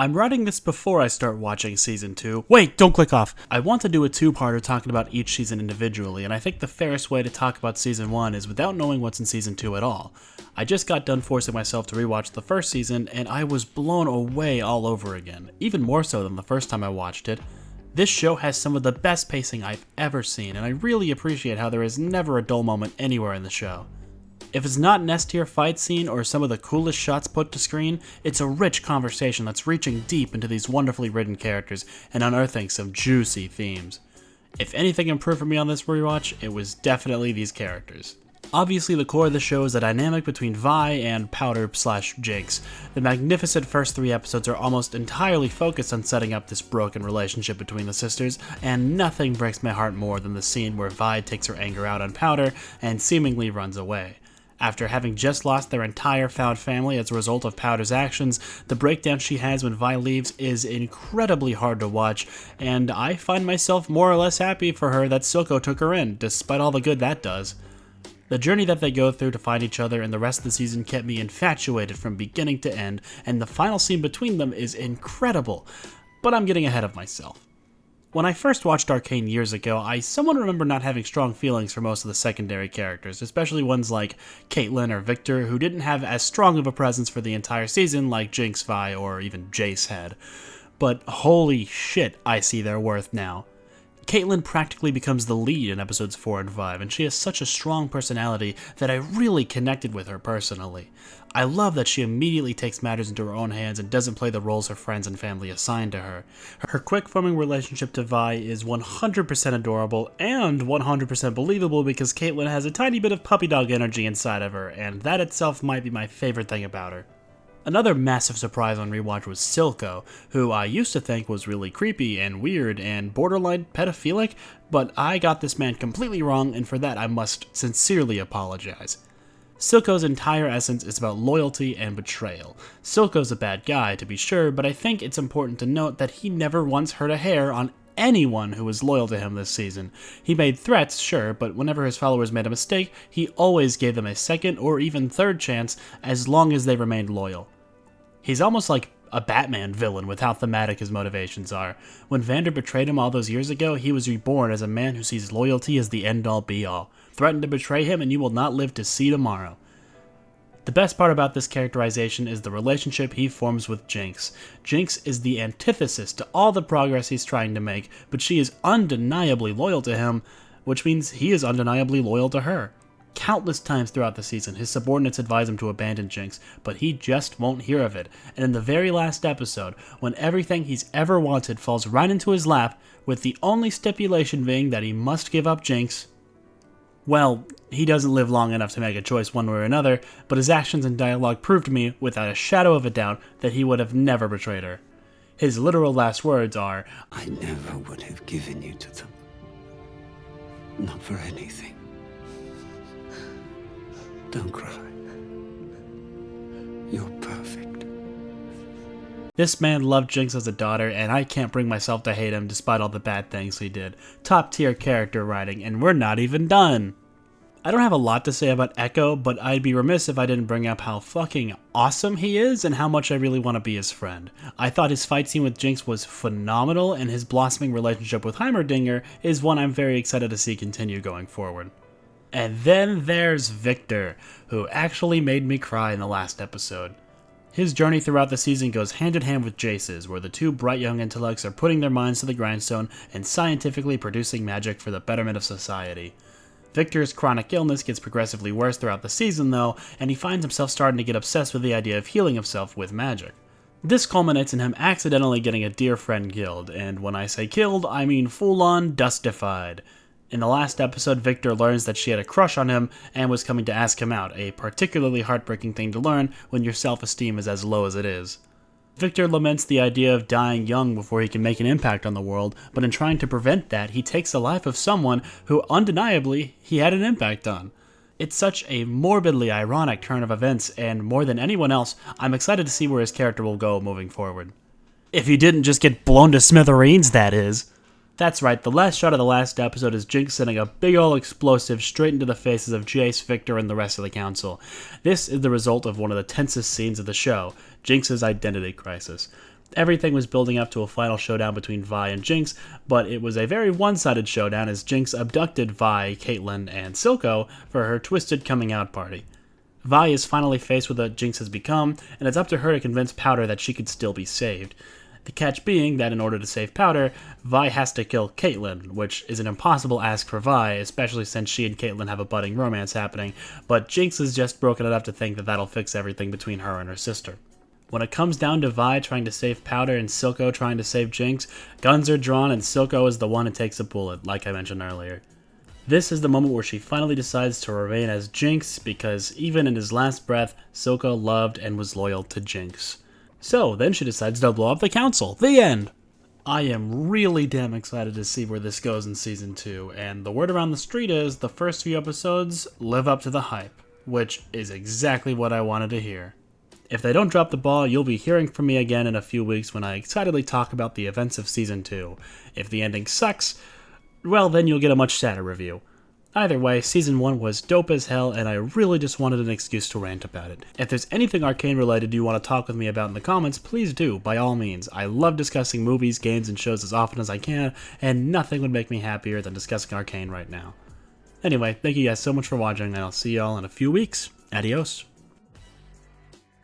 I'm writing this before I start watching Season 2. Wait, don't click off! I want to do a two-parter talking about each season individually, and I think the fairest way to talk about Season 1 is without knowing what's in Season 2 at all. I just got done forcing myself to rewatch the first season, and I was blown away all over again, even more so than the first time I watched it. This show has some of the best pacing I've ever seen, and I really appreciate how there is never a dull moment anywhere in the show. If it's not an S-tier fight scene or some of the coolest shots put to screen, it's a rich conversation that's reaching deep into these wonderfully written characters and unearthing some juicy themes. If anything improved for me on this rewatch, it was definitely these characters. Obviously, the core of the show is the dynamic between Vi and Powder/Jinx. The magnificent first 3 episodes are almost entirely focused on setting up this broken relationship between the sisters, and nothing breaks my heart more than the scene where Vi takes her anger out on Powder and seemingly runs away. After having just lost their entire found family as a result of Powder's actions, the breakdown she has when Vi leaves is incredibly hard to watch, and I find myself more or less happy for her that Silco took her in, despite all the good that does. The journey that they go through to find each other and the rest of the season kept me infatuated from beginning to end, and the final scene between them is incredible, but I'm getting ahead of myself. When I first watched Arcane years ago, I somewhat remember not having strong feelings for most of the secondary characters, especially ones like Caitlyn or Victor, who didn't have as strong of a presence for the entire season like Jinx, Vi, or even Jace had. But holy shit, I see their worth now. Caitlyn practically becomes the lead in episodes 4 and 5, and she has such a strong personality that I really connected with her personally. I love that she immediately takes matters into her own hands and doesn't play the roles her friends and family assign to her. Her quick-forming relationship to Vi is 100% adorable and 100% believable because Caitlyn has a tiny bit of puppy dog energy inside of her, and that itself might be my favorite thing about her. Another massive surprise on rewatch was Silco, who I used to think was really creepy and weird and borderline pedophilic, but I got this man completely wrong, and for that I must sincerely apologize. Silco's entire essence is about loyalty and betrayal. Silco's a bad guy, to be sure, but I think it's important to note that he never once hurt a hair on anyone who was loyal to him this season. He made threats, sure, but whenever his followers made a mistake, he always gave them a second or even third chance as long as they remained loyal. He's almost like a Batman villain with how thematic his motivations are. When Vander betrayed him all those years ago, he was reborn as a man who sees loyalty as the end-all be-all. Threaten to betray him and you will not live to see tomorrow. The best part about this characterization is the relationship he forms with Jinx. Jinx is the antithesis to all the progress he's trying to make, but she is undeniably loyal to him, which means he is undeniably loyal to her. Countless times throughout the season, his subordinates advise him to abandon Jinx, but he just won't hear of it, and in the very last episode, when everything he's ever wanted falls right into his lap, with the only stipulation being that he must give up Jinx, well, he doesn't live long enough to make a choice one way or another, but his actions and dialogue prove to me, without a shadow of a doubt, that he would have never betrayed her. His literal last words are, "I never would have given you to them. Not for anything. Don't cry. You're perfect." This man loved Jinx as a daughter, and I can't bring myself to hate him despite all the bad things he did. Top tier character writing, and we're not even done! I don't have a lot to say about Echo, but I'd be remiss if I didn't bring up how fucking awesome he is and how much I really want to be his friend. I thought his fight scene with Jinx was phenomenal, and his blossoming relationship with Heimerdinger is one I'm very excited to see continue going forward. And then there's Victor, who actually made me cry in the last episode. His journey throughout the season goes hand in hand with Jace's, where the two bright young intellects are putting their minds to the grindstone and scientifically producing magic for the betterment of society. Victor's chronic illness gets progressively worse throughout the season though, and he finds himself starting to get obsessed with the idea of healing himself with magic. This culminates in him accidentally getting a dear friend killed, and when I say killed, I mean full-on dustified. In the last episode, Victor learns that she had a crush on him and was coming to ask him out, a particularly heartbreaking thing to learn when your self-esteem is as low as it is. Victor laments the idea of dying young before he can make an impact on the world, but in trying to prevent that, he takes the life of someone who undeniably he had an impact on. It's such a morbidly ironic turn of events, and more than anyone else, I'm excited to see where his character will go moving forward. If he didn't just get blown to smithereens, that is. That's right, the last shot of the last episode is Jinx sending a big ol' explosive straight into the faces of Jace, Victor, and the rest of the council. This is the result of one of the tensest scenes of the show, Jinx's identity crisis. Everything was building up to a final showdown between Vi and Jinx, but it was a very one-sided showdown as Jinx abducted Vi, Caitlyn, and Silco for her twisted coming out party. Vi is finally faced with what Jinx has become, and it's up to her to convince Powder that she could still be saved. The catch being that in order to save Powder, Vi has to kill Caitlyn, which is an impossible ask for Vi, especially since she and Caitlyn have a budding romance happening, but Jinx is just broken enough to think that that'll fix everything between her and her sister. When it comes down to Vi trying to save Powder and Silco trying to save Jinx, guns are drawn and Silco is the one who takes a bullet, like I mentioned earlier. This is the moment where she finally decides to remain as Jinx, because even in his last breath, Silco loved and was loyal to Jinx. So, then she decides to blow up the council. The end! I am really damn excited to see where this goes in Season 2, and the word around the street is the first few episodes live up to the hype, which is exactly what I wanted to hear. If they don't drop the ball, you'll be hearing from me again in a few weeks when I excitedly talk about the events of Season 2. If the ending sucks, well, then you'll get a much sadder review. Either way, Season 1 was dope as hell, and I really just wanted an excuse to rant about it. If there's anything Arcane related you want to talk with me about in the comments, please do, by all means. I love discussing movies, games, and shows as often as I can, and nothing would make me happier than discussing Arcane right now. Anyway, thank you guys so much for watching, and I'll see y'all in a few weeks. Adios.